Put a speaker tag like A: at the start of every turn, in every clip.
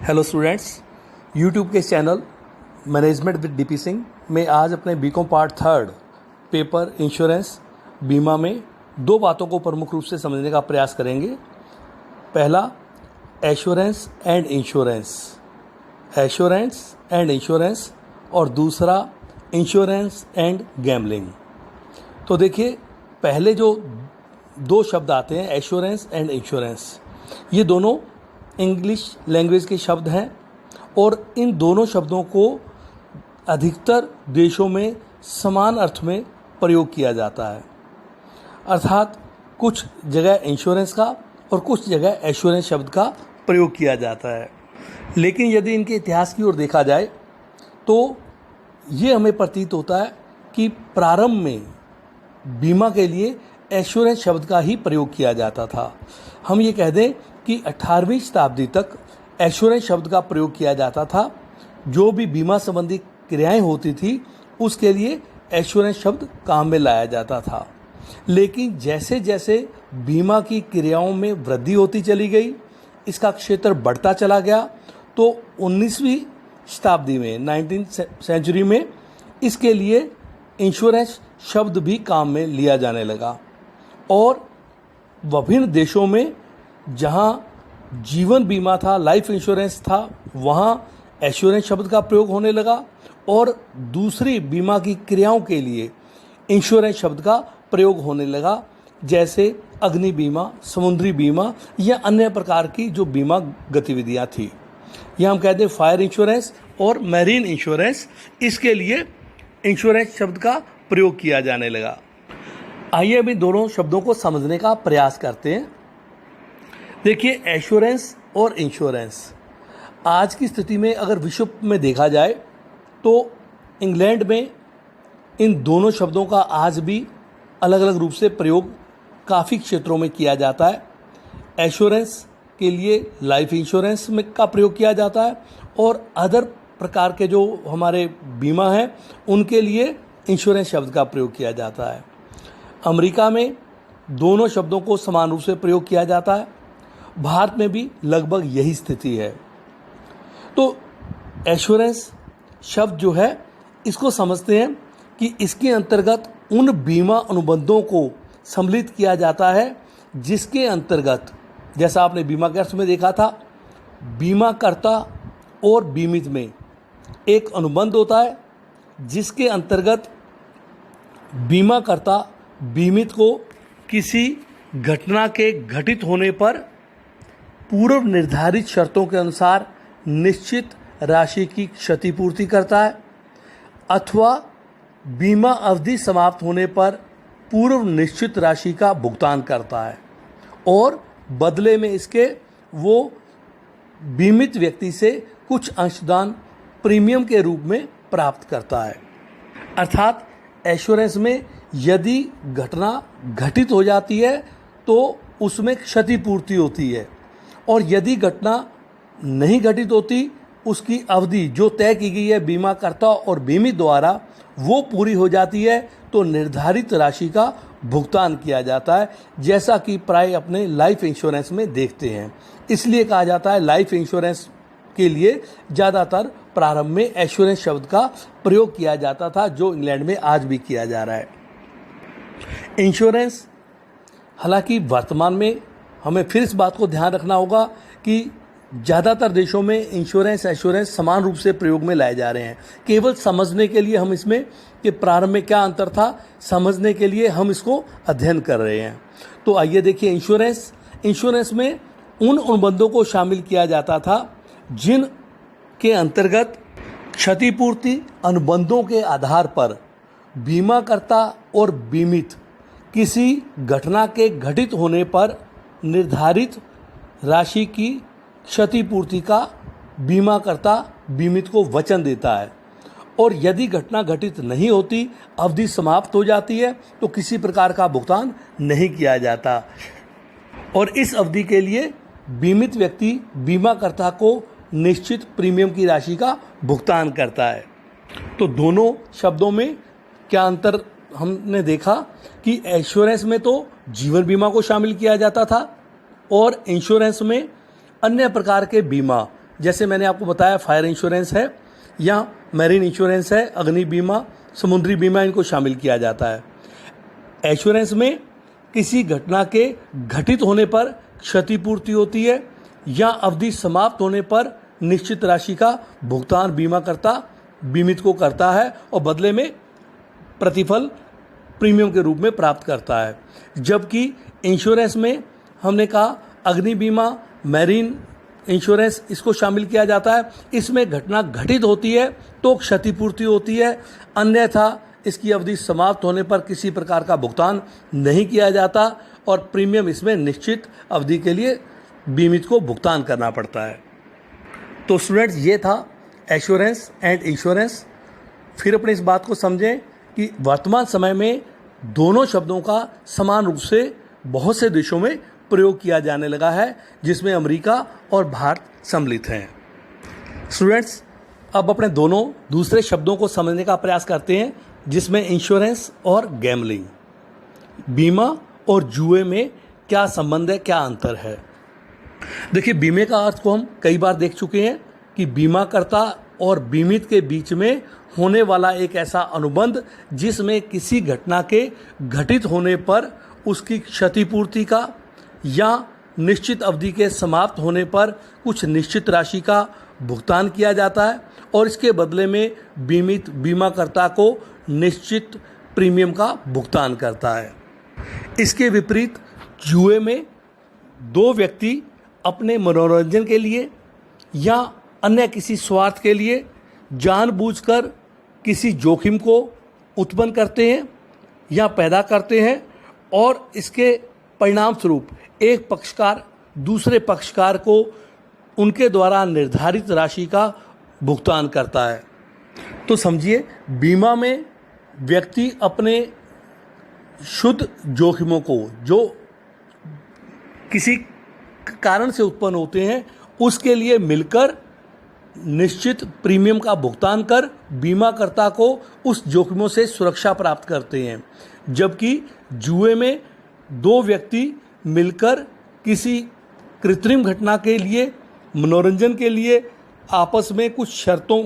A: Hello students, YouTube के channel management with DP Singh में आज अपने BCom part third paper insurance बीमा में दो बातों को प्रमुख रूप से समझने का प्रयास करेंगे। पहला, एश्योरेंस एंड इंश्योरेंस और दूसरा इंश्योरेंस एंड गैम्बलिंग। तो देखिए, पहले जो दो शब्द आते हैं एश्योरेंस एंड इंश्योरेंस, ये दोनों इंग्लिश लैंग्वेज के शब्द हैं और इन दोनों शब्दों को अधिकतर देशों में समान अर्थ में प्रयोग किया जाता है। अर्थात कुछ जगह इंश्योरेंस का और कुछ जगह एश्योरेंस शब्द का प्रयोग किया जाता है। लेकिन यदि इनके इतिहास की ओर देखा जाए तो ये हमें प्रतीत होता है कि प्रारंभ में बीमा के लिए एश्योरेंस शब्द का ही प्रयोग किया जाता था। हम ये कह दें कि 18वीं शताब्दी तक एश्योरेंस शब्द का प्रयोग किया जाता था। जो भी बीमा संबंधी क्रियाएं होती थी उसके लिए एश्योरेंस शब्द काम में लाया जाता था। लेकिन जैसे जैसे बीमा की क्रियाओं में वृद्धि होती चली गई, इसका क्षेत्र बढ़ता चला गया, तो 19वीं शताब्दी में 19th सेंचुरी में इसके लिए इंश्योरेंस शब्द भी काम में लिया जाने लगा और विभिन्न देशों में जहां जीवन बीमा था, लाइफ इंश्योरेंस था, वहां एश्योरेंस शब्द का प्रयोग होने लगा और दूसरी बीमा की क्रियाओं के लिए इंश्योरेंस शब्द का प्रयोग होने लगा, जैसे अग्नि बीमा, समुद्री बीमा या अन्य प्रकार की जो बीमा गतिविधियां थी। या हम कहते हैं फायर इंश्योरेंस और मैरीन इंश्योरेंस, इसके लिए इंश्योरेंस शब्द का प्रयोग किया जाने लगा। आइए अब इन दोनों शब्दों को समझने का प्रयास करते हैं। देखिए, एश्योरेंस और इंश्योरेंस आज की स्थिति में अगर विश्व में देखा जाए तो इंग्लैंड में इन दोनों शब्दों का आज भी अलग अलग रूप से प्रयोग काफ़ी क्षेत्रों में किया जाता है। एश्योरेंस के लिए लाइफ इंश्योरेंस में का प्रयोग किया जाता है और अदर प्रकार के जो हमारे बीमा हैं उनके लिए इंश्योरेंस शब्द का प्रयोग किया जाता है। अमेरिका में दोनों शब्दों को समान रूप से प्रयोग किया जाता है। भारत में भी लगभग यही स्थिति है। तो एश्योरेंस शब्द जो है, इसको समझते हैं कि इसके अंतर्गत उन बीमा अनुबंधों को सम्मिलित किया जाता है जिसके अंतर्गत, जैसा आपने बीमा के अर्थ में देखा था, बीमाकर्ता और बीमित में एक अनुबंध होता है जिसके अंतर्गत बीमाकर्ता बीमित को किसी घटना के घटित होने पर पूर्व निर्धारित शर्तों के अनुसार निश्चित राशि की क्षतिपूर्ति करता है अथवा बीमा अवधि समाप्त होने पर पूर्व निश्चित राशि का भुगतान करता है और बदले में इसके वो बीमित व्यक्ति से कुछ अंशदान प्रीमियम के रूप में प्राप्त करता है। अर्थात एश्योरेंस में यदि घटना घटित हो जाती है तो उसमें क्षतिपूर्ति होती है और यदि घटना नहीं घटित होती, उसकी अवधि जो तय की गई है बीमाकर्ता और बीमित द्वारा वो पूरी हो जाती है तो निर्धारित राशि का भुगतान किया जाता है, जैसा कि प्राय अपने लाइफ इंश्योरेंस में देखते हैं। इसलिए कहा जाता है लाइफ इंश्योरेंस के लिए ज़्यादातर प्रारंभ में एश्योरेंस शब्द का प्रयोग किया जाता था, जो इंग्लैंड में आज भी किया जा रहा है। इंश्योरेंस, हालांकि वर्तमान में हमें फिर इस बात को ध्यान रखना होगा कि ज़्यादातर देशों में इंश्योरेंस एश्योरेंस समान रूप से प्रयोग में लाए जा रहे हैं। केवल समझने के लिए हम इसमें कि प्रारंभ में क्या अंतर था, समझने के लिए हम इसको अध्ययन कर रहे हैं। तो आइए देखिए, इंश्योरेंस में उन अनुबंधों को शामिल किया जाता था जिन के अंतर्गत क्षतिपूर्ति अनुबंधों के आधार पर बीमाकर्ता और बीमित किसी घटना के घटित होने पर निर्धारित राशि की क्षतिपूर्ति का बीमाकर्ता बीमित को वचन देता है और यदि घटना घटित नहीं होती, अवधि समाप्त हो जाती है, तो किसी प्रकार का भुगतान नहीं किया जाता और इस अवधि के लिए बीमित व्यक्ति बीमाकर्ता को निश्चित प्रीमियम की राशि का भुगतान करता है। तो दोनों शब्दों में क्या अंतर हमने देखा कि एश्योरेंस में तो जीवन बीमा को शामिल किया जाता था और इंश्योरेंस में अन्य प्रकार के बीमा जैसे मैंने आपको बताया फायर इंश्योरेंस है या मैरीन इंश्योरेंस है, अग्नि बीमा, समुद्री बीमा, इनको शामिल किया जाता है। एश्योरेंस में किसी घटना के घटित होने पर क्षतिपूर्ति होती है या अवधि समाप्त होने पर निश्चित राशि का भुगतान बीमाकर्ता बीमित को करता है और बदले में प्रतिफल प्रीमियम के रूप में प्राप्त करता है। जबकि इंश्योरेंस में हमने कहा अग्नि बीमा, मैरीन इंश्योरेंस, इसको शामिल किया जाता है। इसमें घटना घटित होती है तो क्षतिपूर्ति होती है, अन्यथा इसकी अवधि समाप्त होने पर किसी प्रकार का भुगतान नहीं किया जाता और प्रीमियम इसमें निश्चित अवधि के लिए बीमित को भुगतान करना पड़ता है। तो स्टूडेंट्स, ये था एश्योरेंस एंड इंश्योरेंस। फिर अपने इस बात को समझें कि वर्तमान समय में दोनों शब्दों का समान रूप से बहुत से देशों में प्रयोग किया जाने लगा है, जिसमें अमेरिका और भारत सम्मिलित हैं। स्टूडेंट्स, अब अपने दोनों दूसरे शब्दों को समझने का प्रयास करते हैं, जिसमें इंश्योरेंस और गैम्बलिंग, बीमा और जुए में क्या संबंध है, क्या अंतर है। देखिए, बीमे का अर्थ को हम कई बार देख चुके हैं कि बीमाकर्ता और बीमित के बीच में होने वाला एक ऐसा अनुबंध जिसमें किसी घटना के घटित होने पर उसकी क्षतिपूर्ति का या निश्चित अवधि के समाप्त होने पर कुछ निश्चित राशि का भुगतान किया जाता है और इसके बदले में बीमित बीमाकर्ता को निश्चित प्रीमियम का भुगतान करता है। इसके विपरीत जुए में दो व्यक्ति अपने मनोरंजन के लिए या अन्य किसी स्वार्थ के लिए जानबूझकर किसी जोखिम को उत्पन्न करते हैं या पैदा करते हैं और इसके परिणाम स्वरूप एक पक्षकार दूसरे पक्षकार को उनके द्वारा निर्धारित राशि का भुगतान करता है। तो समझिए, बीमा में व्यक्ति अपने शुद्ध जोखिमों को जो किसी कारण से उत्पन्न होते हैं उसके लिए मिलकर निश्चित प्रीमियम का भुगतान कर बीमाकर्ता को उस जोखिमों से सुरक्षा प्राप्त करते हैं। जबकि जुए में दो व्यक्ति मिलकर किसी कृत्रिम घटना के लिए, मनोरंजन के लिए आपस में कुछ शर्तों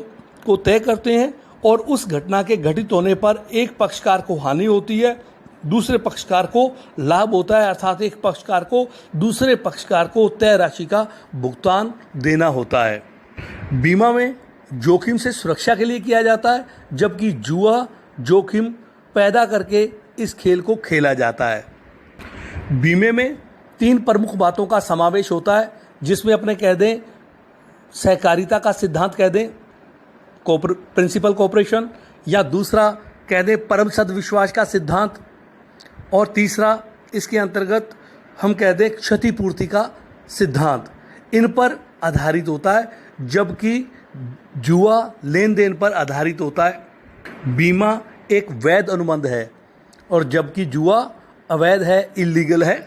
A: को तय करते हैं और उस घटना के घटित होने पर एक पक्षकार को हानि होती है, दूसरे पक्षकार को लाभ होता है, अर्थात एक पक्षकार को दूसरे पक्षकार को तय राशि का भुगतान देना होता है। बीमा में जोखिम से सुरक्षा के लिए किया जाता है, जबकि जुआ जोखिम पैदा करके इस खेल को खेला जाता है। बीमे में 3 प्रमुख बातों का समावेश होता है, जिसमें अपने कह दें सहकारिता का सिद्धांत कह दें, प्रिंसिपल कोऑपरेशन, या दूसरा कह दें परम सद्विश्वास का सिद्धांत, और तीसरा इसके अंतर्गत हम कह दें क्षतिपूर्ति का सिद्धांत। इन पर आधारित होता है, जबकि जुआ लेन देन पर आधारित होता है। बीमा एक वैध अनुबंध है और जबकि जुआ अवैध है, इल्लीगल है।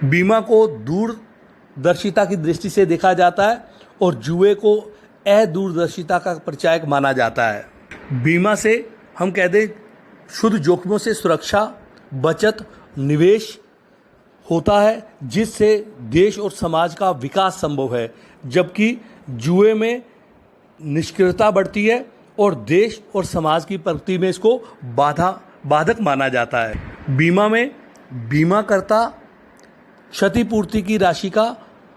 A: बीमा को दूरदर्शिता की दृष्टि से देखा जाता है और जुए को अदूरदर्शिता का परिचायक माना जाता है। बीमा से हम कह दें शुद्ध जोखिमों से सुरक्षा, बचत, निवेश होता है, जिससे देश और समाज का विकास संभव है। जबकि जुए में निष्क्रियता बढ़ती है और देश और समाज की प्रगति में इसको बाधक माना जाता है। बीमा में बीमाकर्ता क्षतिपूर्ति की राशि का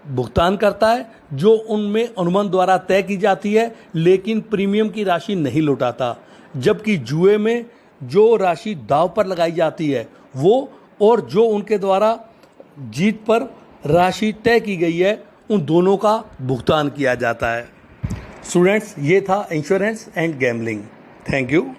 A: भुगतान करता है जो उनमें अनुबंध द्वारा तय की जाती है, लेकिन प्रीमियम की राशि नहीं लौटाता। जबकि जुए में जो राशि दांव पर लगाई जाती है वो और जो उनके द्वारा जीत पर राशि तय की गई है, उन दोनों का भुगतान किया जाता है। स्टूडेंट्स, ये था insurance and gambling. Thank you.